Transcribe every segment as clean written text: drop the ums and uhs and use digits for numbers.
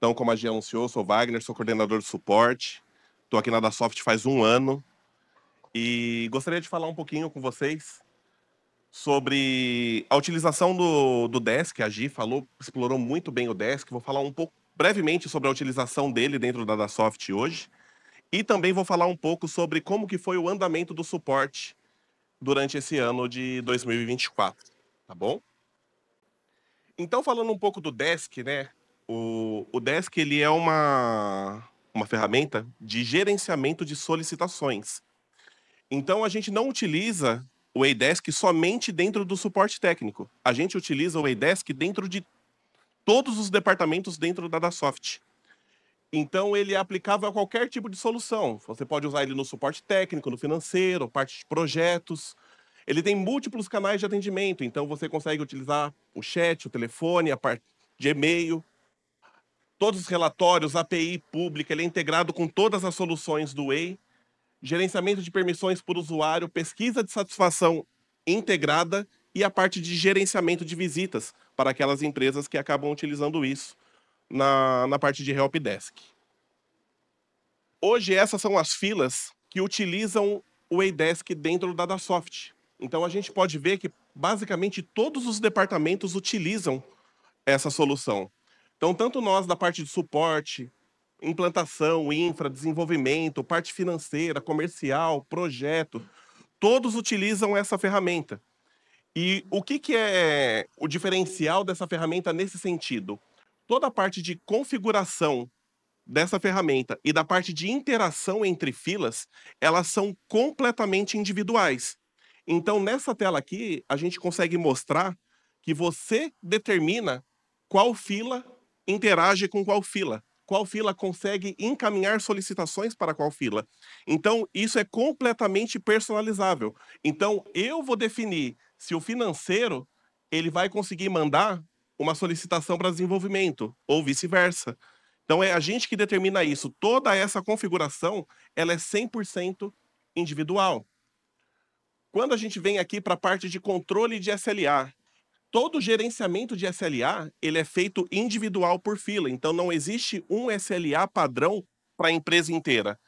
Então, como a Gia anunciou, sou Wagner, sou coordenador de suporte. Estou aqui na Datasoft faz 1 ano e gostaria de falar um pouquinho com vocês sobre a utilização do Desk. A Gi falou, explorou muito bem o Desk. Vou falar um pouco brevemente sobre a utilização dele dentro da Datasoft hoje. E também vou falar um pouco sobre como que foi o andamento do suporte durante esse ano de 2024, tá bom? Então, falando um pouco do Desk, né? O Desk, ele é uma ferramenta de gerenciamento de solicitações. Então, a gente não utiliza o Adesk somente dentro do suporte técnico. A gente utiliza o Adesk dentro de todos os departamentos dentro da Datasoft. Então, ele é aplicável a qualquer tipo de solução. Você pode usar ele no suporte técnico, no financeiro, parte de projetos. Ele tem múltiplos canais de atendimento, então você consegue utilizar o chat, o telefone, a parte de e-mail, todos os relatórios, API pública, ele é integrado com todas as soluções do Way, gerenciamento de permissões por usuário, pesquisa de satisfação integrada e a parte de gerenciamento de visitas para aquelas empresas que acabam utilizando isso na parte de helpdesk. Hoje, essas são as filas que utilizam o Adesk dentro da Datasoft. Então, a gente pode ver que, basicamente, todos os departamentos utilizam essa solução. Então, tanto nós da parte de suporte, implantação, infra, desenvolvimento, parte financeira, comercial, projeto, todos utilizam essa ferramenta. E o que é o diferencial dessa ferramenta nesse sentido? Toda a parte de configuração dessa ferramenta e da parte de interação entre filas, elas são completamente individuais. Então, nessa tela aqui, a gente consegue mostrar que você determina qual fila interage com qual fila consegue encaminhar solicitações para qual fila. Então, isso é completamente personalizável. Então, eu vou definir se o financeiro ele vai conseguir mandar uma solicitação para desenvolvimento ou vice-versa. Então é a gente que determina isso. Toda essa configuração, ela é 100% individual. Quando a gente vem aqui para a parte de controle de SLA, todo gerenciamento de SLA, ele é feito individual por fila. Então não existe um SLA padrão para a empresa inteira,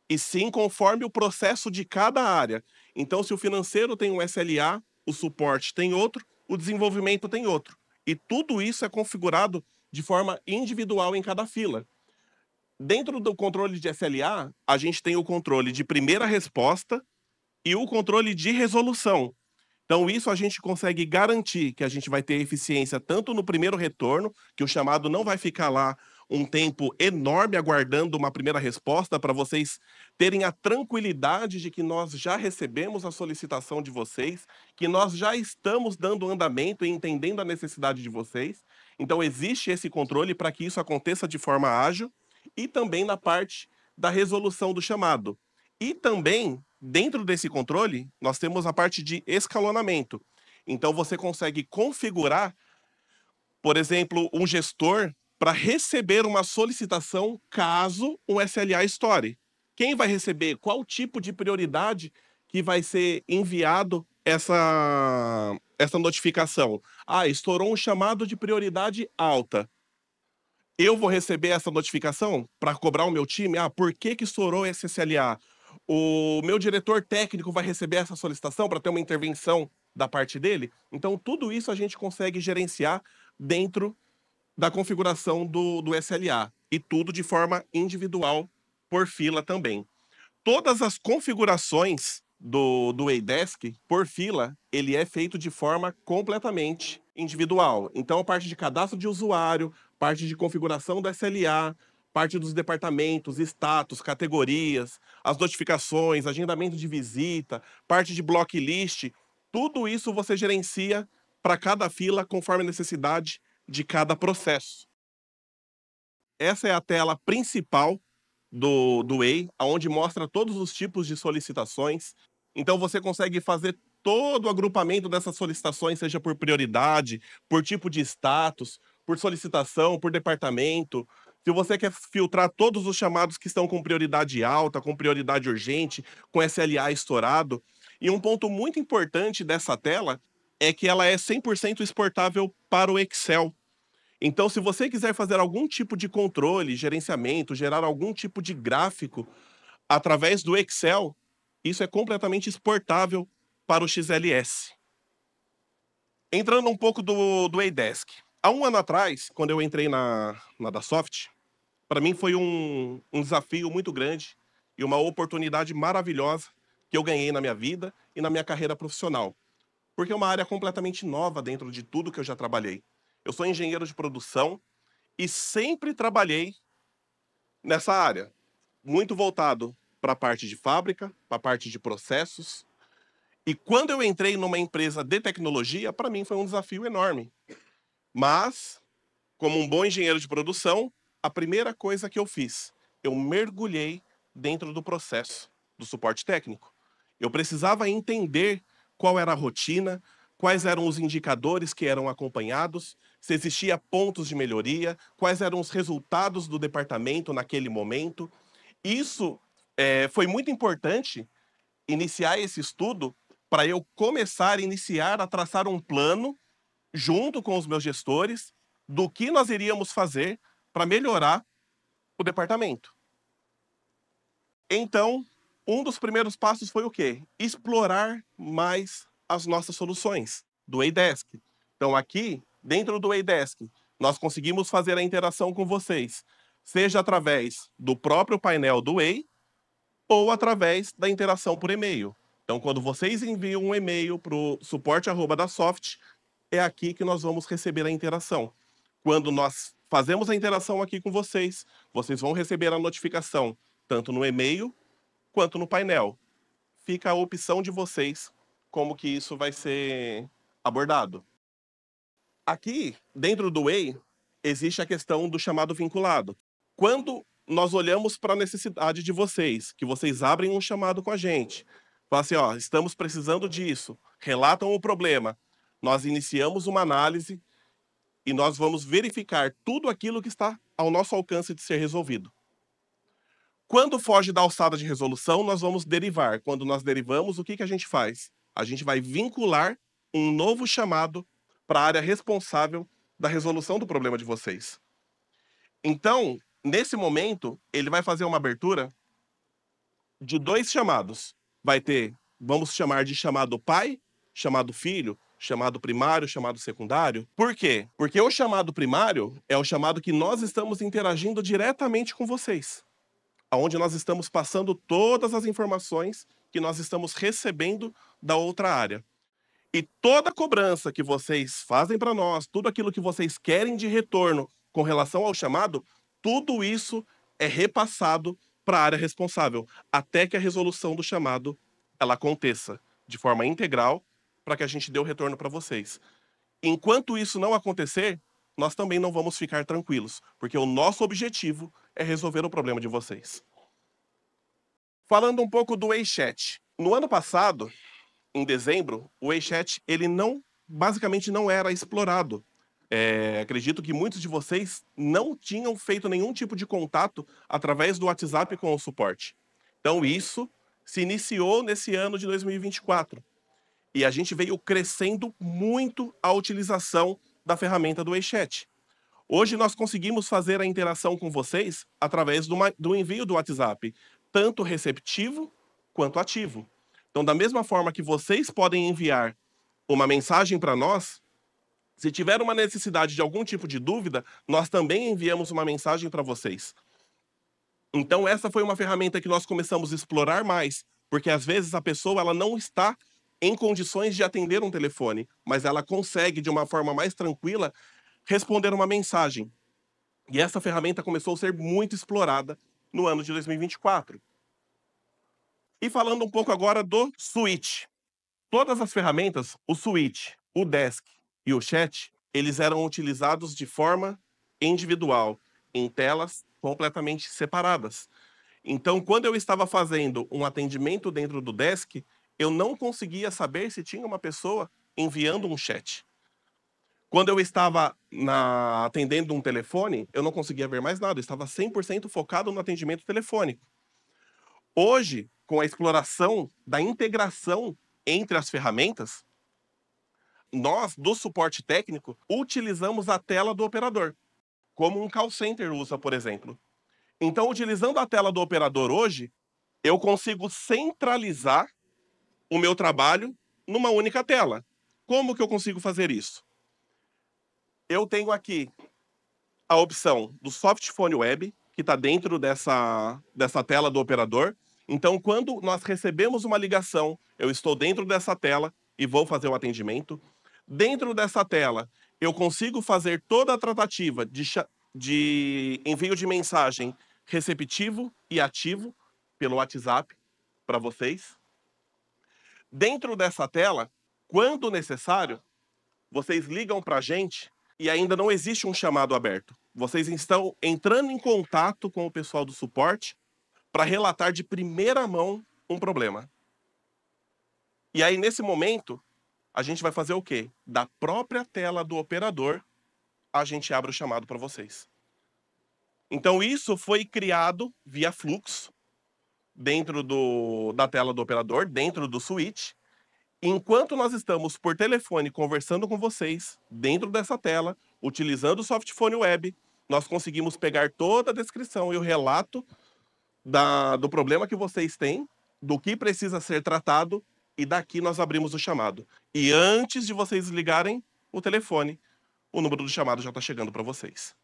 e sim conforme o processo de cada área. Então se o financeiro tem um SLA, o suporte tem outro, o desenvolvimento tem outro. E tudo isso é configurado de forma individual em cada fila. Dentro do controle de SLA, a gente tem o controle de primeira resposta e o controle de resolução. Então, isso a gente consegue garantir que a gente vai ter eficiência tanto no primeiro retorno, que o chamado não vai ficar lá um tempo enorme aguardando uma primeira resposta, para vocês terem a tranquilidade de que nós já recebemos a solicitação de vocês, que nós já estamos dando andamento e entendendo a necessidade de vocês. Então, existe esse controle para que isso aconteça de forma ágil, e também na parte da resolução do chamado. E também, dentro desse controle, nós temos a parte de escalonamento. Então, você consegue configurar, por exemplo, um gestor para receber uma solicitação caso um SLA estoure. Quem vai receber? Qual tipo de prioridade que vai ser enviado essa notificação? Ah, estourou um chamado de prioridade alta. Eu vou receber essa notificação para cobrar o meu time? Ah, por que estourou esse SLA? O meu diretor técnico vai receber essa solicitação para ter uma intervenção da parte dele? Então, tudo isso a gente consegue gerenciar dentro da configuração do SLA. E tudo de forma individual, por fila também. Todas as configurações do Adesk, por fila, ele é feito de forma completamente individual. Então, a parte de cadastro de usuário, parte de configuração do SLA, parte dos departamentos, status, categorias, as notificações, agendamento de visita, parte de blocklist, tudo isso você gerencia para cada fila conforme a necessidade de cada processo. Essa é a tela principal do Way, onde mostra todos os tipos de solicitações. Então você consegue fazer todo o agrupamento dessas solicitações, seja por prioridade, por tipo de status, por solicitação, por departamento. Se você quer filtrar todos os chamados que estão com prioridade alta, com prioridade urgente, com SLA estourado. E um ponto muito importante dessa tela é que ela é 100% exportável para o Excel. Então, se você quiser fazer algum tipo de controle, gerenciamento, gerar algum tipo de gráfico através do Excel, isso é completamente exportável para o XLS. Entrando um pouco do Eidesk. Há um ano atrás, quando eu entrei na Dasoft, para mim foi um desafio muito grande e uma oportunidade maravilhosa que eu ganhei na minha vida e na minha carreira profissional. Porque é uma área completamente nova dentro de tudo que eu já trabalhei. Eu sou engenheiro de produção e sempre trabalhei nessa área, muito voltado para a parte de fábrica, para a parte de processos. E quando eu entrei numa empresa de tecnologia, para mim foi um desafio enorme. Mas, como um bom engenheiro de produção, a primeira coisa que eu fiz, eu mergulhei dentro do processo do suporte técnico. Eu precisava entender qual era a rotina, quais eram os indicadores que eram acompanhados, se existia pontos de melhoria, quais eram os resultados do departamento naquele momento. Isso foi muito importante iniciar esse estudo para eu começar a iniciar a traçar um plano junto com os meus gestores do que nós iríamos fazer para melhorar o departamento. Então, um dos primeiros passos foi o quê? Explorar mais as nossas soluções do Eidesk. Então, aqui, dentro do Eidesk, nós conseguimos fazer a interação com vocês, seja através do próprio painel do Ei ou através da interação por e-mail. Então, quando vocês enviam um e-mail para o suporte@dasoft, é aqui que nós vamos receber a interação. Quando nós fazemos a interação aqui com vocês, vocês vão receber a notificação tanto no e-mail quanto no painel. Fica a opção de vocês como que isso vai ser abordado. Aqui, dentro do Way, existe a questão do chamado vinculado. Quando nós olhamos para a necessidade de vocês, que vocês abrem um chamado com a gente, falam assim, ó, estamos precisando disso, relatam o problema, nós iniciamos uma análise e nós vamos verificar tudo aquilo que está ao nosso alcance de ser resolvido. Quando foge da alçada de resolução, nós vamos derivar. Quando nós derivamos, o que, que a gente faz? A gente vai vincular um novo chamado para a área responsável da resolução do problema de vocês. Então, nesse momento, ele vai fazer uma abertura de 2 chamados. Vai ter, vamos chamar de chamado pai, chamado filho, chamado primário, chamado secundário. Por quê? Porque o chamado primário é o chamado que nós estamos interagindo diretamente com vocês, aonde nós estamos passando todas as informações que nós estamos recebendo da outra área. E toda cobrança que vocês fazem para nós, tudo aquilo que vocês querem de retorno com relação ao chamado, tudo isso é repassado para a área responsável, até que a resolução do chamado ela aconteça de forma integral para que a gente dê o retorno para vocês. Enquanto isso não acontecer, nós também não vamos ficar tranquilos, porque o nosso objetivo é resolver o problema de vocês. Falando um pouco do WeChat. No ano passado, em dezembro, o WeChat ele basicamente não era explorado. Acredito que muitos de vocês não tinham feito nenhum tipo de contato através do WhatsApp com o suporte. Então isso se iniciou nesse ano de 2024. E a gente veio crescendo muito a utilização da ferramenta do WeChat. Hoje nós conseguimos fazer a interação com vocês através do envio do WhatsApp, tanto receptivo quanto ativo. Então, da mesma forma que vocês podem enviar uma mensagem para nós, se tiver uma necessidade de algum tipo de dúvida, nós também enviamos uma mensagem para vocês. Então, essa foi uma ferramenta que nós começamos a explorar mais, porque às vezes a pessoa ela não está em condições de atender um telefone, mas ela consegue, de uma forma mais tranquila, responder uma mensagem. E essa ferramenta começou a ser muito explorada no ano de 2024. E falando um pouco agora do Switch. Todas as ferramentas, o Switch, o Desk e o Chat, eles eram utilizados de forma individual, em telas completamente separadas. Então, quando eu estava fazendo um atendimento dentro do Desk, eu não conseguia saber se tinha uma pessoa enviando um chat. Quando eu estava atendendo um telefone, eu não conseguia ver mais nada, eu estava 100% focado no atendimento telefônico. Hoje, com a exploração da integração entre as ferramentas, nós, do suporte técnico, utilizamos a tela do operador, como um call center usa, por exemplo. Então, utilizando a tela do operador hoje, eu consigo centralizar o meu trabalho numa única tela. Como que eu consigo fazer isso? Eu tenho aqui a opção do Softphone Web, que está dentro dessa tela do operador. Então, quando nós recebemos uma ligação, eu estou dentro dessa tela e vou fazer o atendimento. Dentro dessa tela, eu consigo fazer toda a tratativa de envio de mensagem receptivo e ativo pelo WhatsApp para vocês. Dentro dessa tela, quando necessário, vocês ligam para a gente e ainda não existe um chamado aberto. Vocês estão entrando em contato com o pessoal do suporte para relatar de primeira mão um problema. E aí, nesse momento, a gente vai fazer o quê? Da própria tela do operador, a gente abre o chamado para vocês. Então, isso foi criado via fluxo, dentro da tela do operador, dentro do switch. Enquanto nós estamos por telefone conversando com vocês, dentro dessa tela, utilizando o Softphone Web, nós conseguimos pegar toda a descrição e o relato do problema que vocês têm, do que precisa ser tratado, e daqui nós abrimos o chamado. E antes de vocês ligarem o telefone, o número do chamado já está chegando para vocês.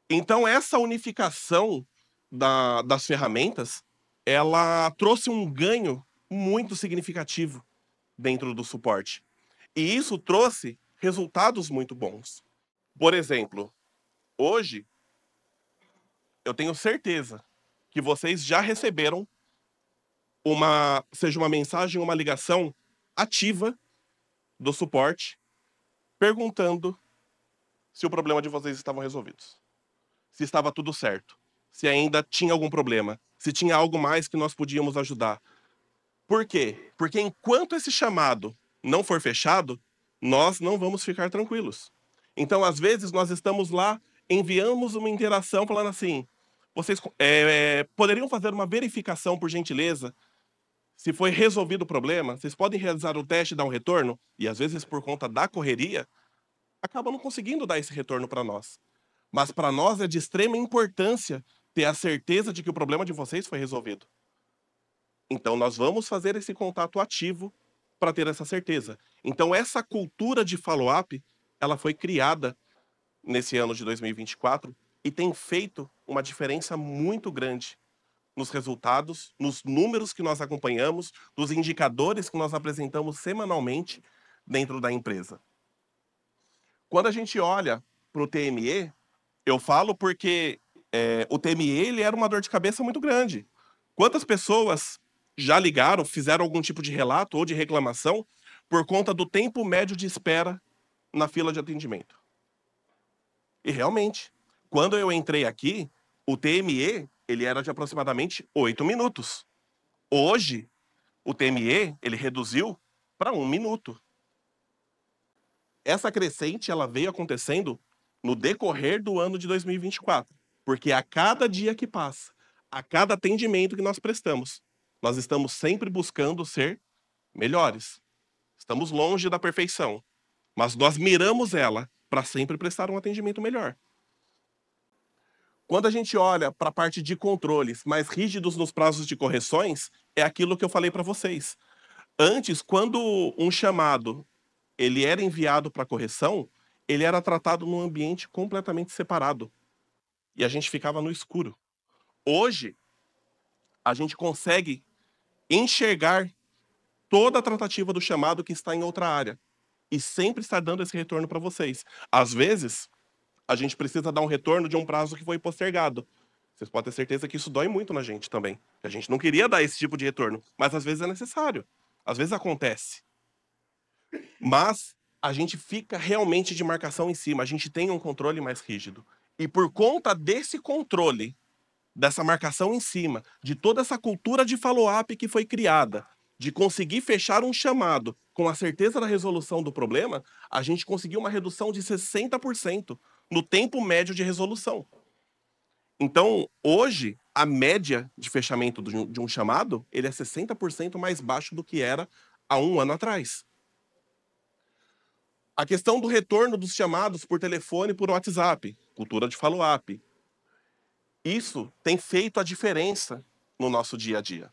Então, essa unificação das ferramentas, ela trouxe um ganho muito significativo dentro do suporte. E isso trouxe resultados muito bons. Por exemplo, hoje, eu tenho certeza que vocês já receberam seja uma mensagem ou uma ligação ativa do suporte perguntando se o problema de vocês estavam resolvidos. Se estava tudo certo. Se ainda tinha algum problema. Se tinha algo mais que nós podíamos ajudar. Por quê? Porque enquanto esse chamado não for fechado, nós não vamos ficar tranquilos. Então, às vezes, nós estamos lá, enviamos uma interação falando assim, vocês poderiam fazer uma verificação, por gentileza, se foi resolvido o problema? Vocês podem realizar o teste e dar um retorno? E, às vezes, por conta da correria, acabam não conseguindo dar esse retorno para nós. Mas, para nós, é de extrema importância ter a certeza de que o problema de vocês foi resolvido. Então, nós vamos fazer esse contato ativo para ter essa certeza. Então, essa cultura de follow-up, ela foi criada nesse ano de 2024 e tem feito uma diferença muito grande nos resultados, nos números que nós acompanhamos, nos indicadores que nós apresentamos semanalmente dentro da empresa. Quando a gente olha para o TME, eu falo porque o TME ele era uma dor de cabeça muito grande. Quantas pessoas já ligaram, fizeram algum tipo de relato ou de reclamação por conta do tempo médio de espera na fila de atendimento? E realmente, quando eu entrei aqui, o TME ele era de aproximadamente 8 minutos. Hoje, o TME ele reduziu para 1 minuto. Essa crescente ela veio acontecendo no decorrer do ano de 2024, porque a cada dia que passa, a cada atendimento que nós prestamos, nós estamos sempre buscando ser melhores. Estamos longe da perfeição, mas nós miramos ela para sempre prestar um atendimento melhor. Quando a gente olha para a parte de controles mais rígidos nos prazos de correções, é aquilo que eu falei para vocês. Antes, quando um chamado ele era enviado para correção, ele era tratado num ambiente completamente separado. E a gente ficava no escuro. Hoje, a gente consegue enxergar toda a tratativa do chamado que está em outra área. E sempre estar dando esse retorno para vocês. Às vezes, a gente precisa dar um retorno de um prazo que foi postergado. Vocês podem ter certeza que isso dói muito na gente também. A gente não queria dar esse tipo de retorno, mas às vezes é necessário. Às vezes acontece. Mas a gente fica realmente de marcação em cima, a gente tem um controle mais rígido. E por conta desse controle, dessa marcação em cima, de toda essa cultura de follow-up que foi criada, de conseguir fechar um chamado com a certeza da resolução do problema, a gente conseguiu uma redução de 60% no tempo médio de resolução. Então, hoje, a média de fechamento de um chamado, ele é 60% mais baixo do que era há um ano atrás. A questão do retorno dos chamados por telefone e por WhatsApp, cultura de follow-up. Isso tem feito a diferença no nosso dia a dia.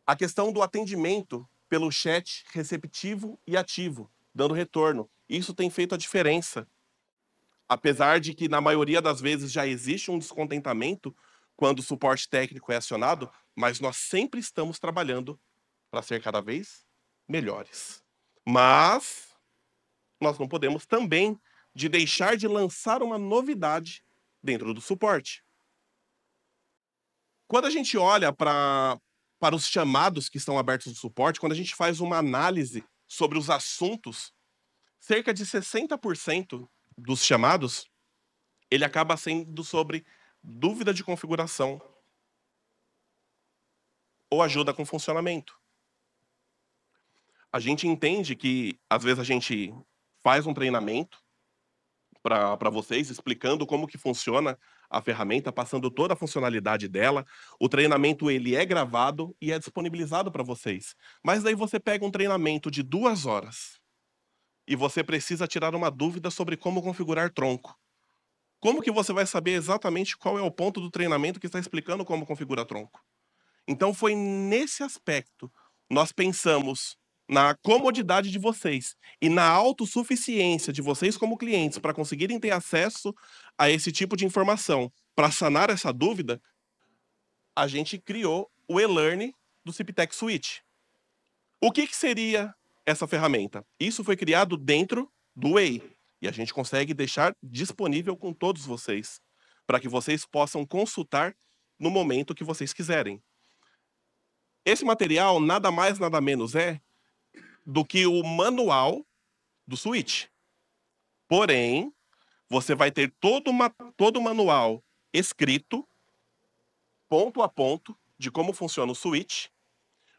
A questão do atendimento pelo chat receptivo e ativo, dando retorno. Isso tem feito a diferença. Apesar de que, na maioria das vezes, já existe um descontentamento quando o suporte técnico é acionado, mas nós sempre estamos trabalhando para ser cada vez melhores. Mas nós não podemos também de deixar de lançar uma novidade dentro do suporte. Quando a gente olha para os chamados que estão abertos no suporte, quando a gente faz uma análise sobre os assuntos, cerca de 60% dos chamados, ele acaba sendo sobre dúvida de configuração ou ajuda com funcionamento. A gente entende que, às vezes, a gente faz um treinamento para vocês, explicando como que funciona a ferramenta, passando toda a funcionalidade dela. O treinamento ele é gravado e é disponibilizado para vocês. Mas daí você pega um treinamento de 2 horas e você precisa tirar uma dúvida sobre como configurar tronco. Como que você vai saber exatamente qual é o ponto do treinamento que está explicando como configurar tronco? Então foi nesse aspecto nós pensamos na comodidade de vocês e na autossuficiência de vocês como clientes para conseguirem ter acesso a esse tipo de informação. Para sanar essa dúvida, a gente criou o e-learning do Ciptec Suite. O que seria essa ferramenta? Isso foi criado dentro do Way e a gente consegue deixar disponível com todos vocês, para que vocês possam consultar no momento que vocês quiserem. Esse material nada mais, nada menos é do que o manual do Switch. Porém, você vai ter todo o manual escrito, ponto a ponto, de como funciona o Switch.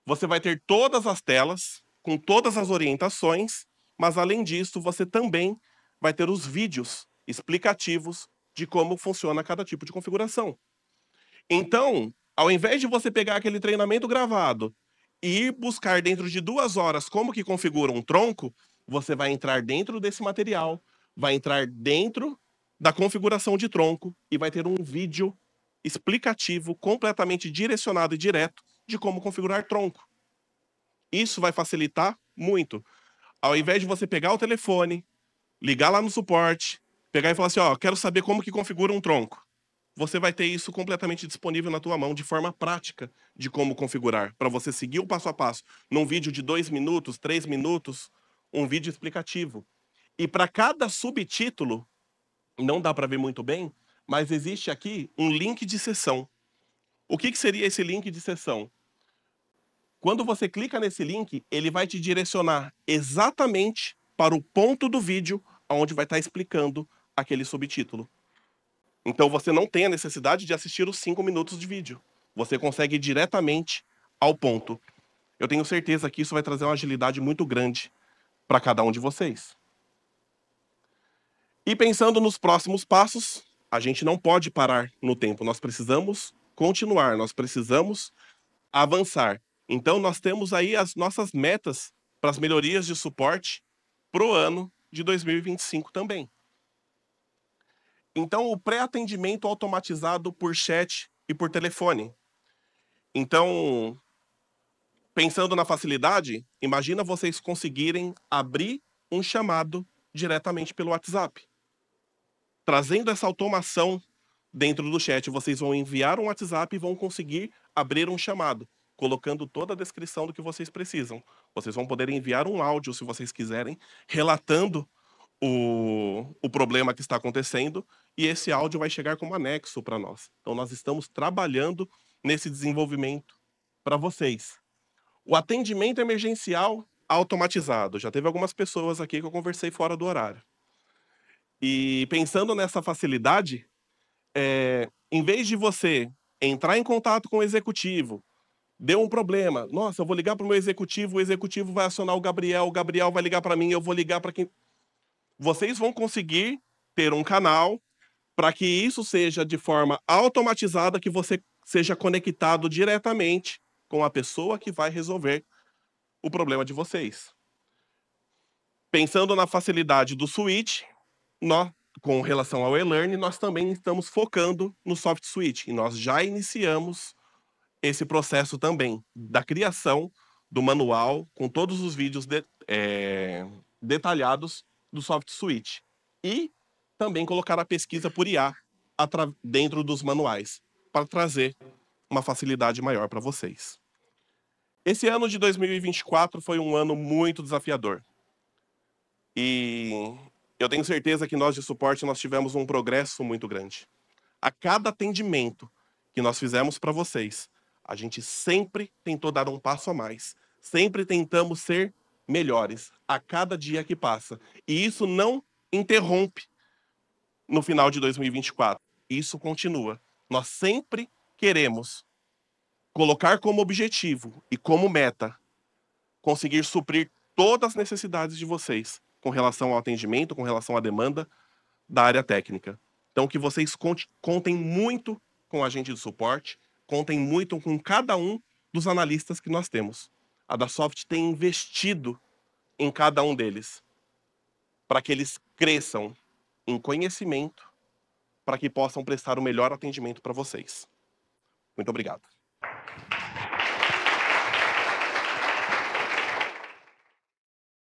Você vai ter todas as telas, com todas as orientações, mas além disso, você também vai ter os vídeos explicativos de como funciona cada tipo de configuração. Então, ao invés de você pegar aquele treinamento gravado e ir buscar dentro de 2 horas como que configura um tronco, você vai entrar dentro desse material, vai entrar dentro da configuração de tronco e vai ter um vídeo explicativo completamente direcionado e direto de como configurar tronco. Isso vai facilitar muito. Ao invés de você pegar o telefone, ligar lá no suporte, pegar e falar assim, ó, quero saber como que configura um tronco. Você vai ter isso completamente disponível na tua mão, de forma prática, de como configurar, para você seguir o passo a passo, num vídeo de 2 minutos, 3 minutos, um vídeo explicativo. E para cada subtítulo, não dá para ver muito bem, mas existe aqui um link de sessão. O que seria esse link de sessão? Quando você clica nesse link, ele vai te direcionar exatamente para o ponto do vídeo onde vai estar explicando aquele subtítulo. Então você não tem a necessidade de assistir os 5 minutos de vídeo. Você consegue ir diretamente ao ponto. Eu tenho certeza que isso vai trazer uma agilidade muito grande para cada um de vocês. E pensando nos próximos passos, a gente não pode parar no tempo. Nós precisamos continuar, nós precisamos avançar. Então nós temos aí as nossas metas para as melhorias de suporte para o ano de 2025 também. Então, o pré-atendimento automatizado por chat e por telefone. Então, pensando na facilidade, imagina vocês conseguirem abrir um chamado diretamente pelo WhatsApp. Trazendo essa automação dentro do chat, vocês vão enviar um WhatsApp e vão conseguir abrir um chamado, colocando toda a descrição do que vocês precisam. Vocês vão poder enviar um áudio, se vocês quiserem, relatando o problema que está acontecendo, e esse áudio vai chegar como anexo para nós. Então, nós estamos trabalhando nesse desenvolvimento para vocês. O atendimento emergencial automatizado. Já teve algumas pessoas aqui que eu conversei fora do horário. E pensando nessa facilidade, em vez de você entrar em contato com o executivo, deu um problema, nossa, eu vou ligar para o meu executivo, o executivo vai acionar o Gabriel vai ligar para mim, eu vou ligar para quem... Vocês vão conseguir ter um canal para que isso seja de forma automatizada, que você seja conectado diretamente com a pessoa que vai resolver o problema de vocês. Pensando na facilidade do Switch, nós, com relação ao e-learning, nós também estamos focando no soft switch, e nós já iniciamos esse processo também, da criação do manual, com todos os vídeos detalhados do soft switch. E também colocar a pesquisa por IA dentro dos manuais, para trazer uma facilidade maior para vocês. Esse ano de 2024 foi um ano muito desafiador. E eu tenho certeza que nós de suporte nós tivemos um progresso muito grande. A cada atendimento que nós fizemos para vocês, a gente sempre tentou dar um passo a mais. Sempre tentamos ser melhores a cada dia que passa. E isso não interrompe no final de 2024. Isso continua. Nós sempre queremos colocar como objetivo e como meta conseguir suprir todas as necessidades de vocês com relação ao atendimento, com relação à demanda da área técnica. Então, que vocês contem muito com a gente de suporte, contem muito com cada um dos analistas que nós temos. A Dasoft tem investido em cada um deles, para que eles cresçam em conhecimento, para que possam prestar o melhor atendimento para vocês. Muito obrigado.